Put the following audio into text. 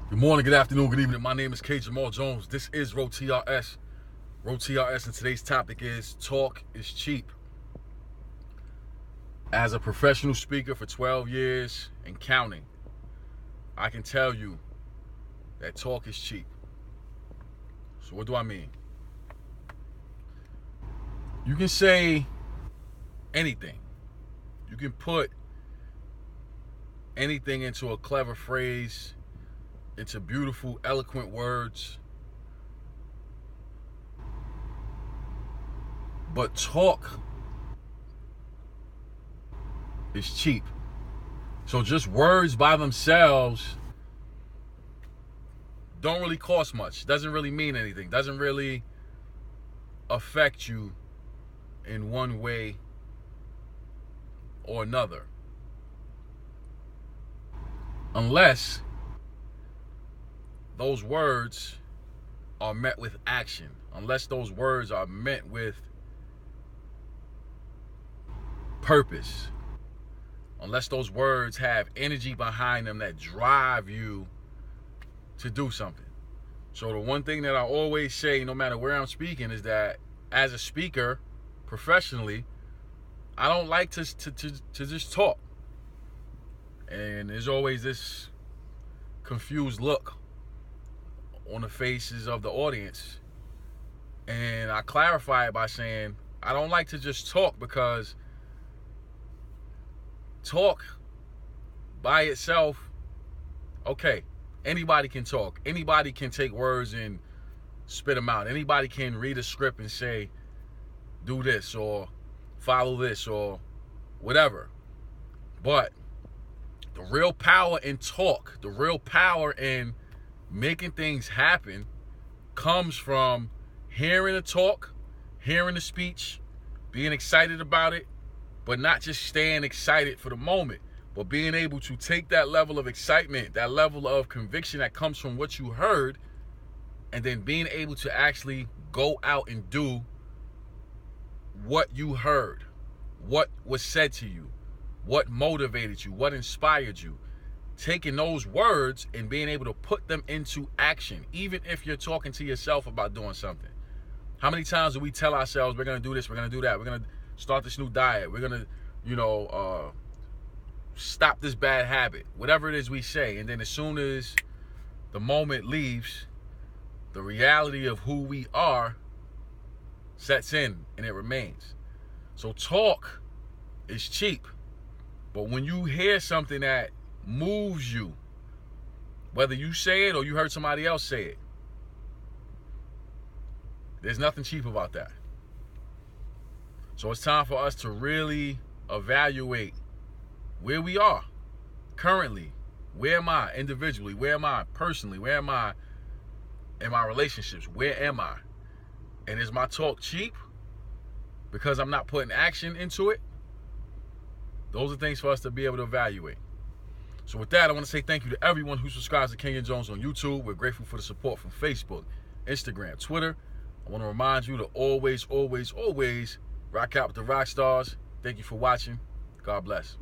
Good morning, good afternoon, good evening. My name is K. Jamal Jones. This is TRS. TRS, and today's topic is talk is cheap. As a professional speaker for 12 years and counting, I can tell you that talk is cheap. So what do I mean? You can say anything. You can put anything into a clever phrase, into beautiful, eloquent words. But talk is cheap. So just words by themselves don't really cost much. Doesn't really mean anything. Doesn't really affect you in one way or another. Unless those words are met with action. Unless those words are met with purpose. Unless those words have energy behind them that drive you to do something. So the one thing that I always say, no matter where I'm speaking, is that as a speaker, professionally, I don't like to just talk. And there's always this confused look on the faces of the audience. And I clarify it by saying, I don't like to just talk, because talk by itself, okay, anybody can talk. Anybody can take words and spit them out. Anybody can read a script and say, do this or follow this or whatever. But the real power in talk, the real power in making things happen, comes from hearing the talk, hearing the speech, being excited about it, but not just staying excited for the moment, but being able to take that level of excitement, that level of conviction that comes from what you heard, and then being able to actually go out and do what you heard, what was said to you, what motivated you, what inspired you. Taking those words and being able to put them into action, even if you're talking to yourself about doing something. How many times do we tell ourselves, we're going to do this, we're going to do that, we're going to start this new diet, we're going to, stop this bad habit, whatever it is we say. And then as soon as the moment leaves, the reality of who we are sets in and it remains. So talk is cheap. But when you hear something that moves you, whether you say it or you heard somebody else say it, there's nothing cheap about that. So it's time for us to really evaluate where we are currently. Where am I individually? Where am I personally? Where am I in my relationships? Where am I? And is my talk cheap because I'm not putting action into it? Those are things for us to be able to evaluate. So with that, I want to say thank you to everyone who subscribes to Kenyon Jones on YouTube. We're grateful for the support from Facebook, Instagram, Twitter. I want to remind you to always, always, always rock out with the rock stars. Thank you for watching. God bless.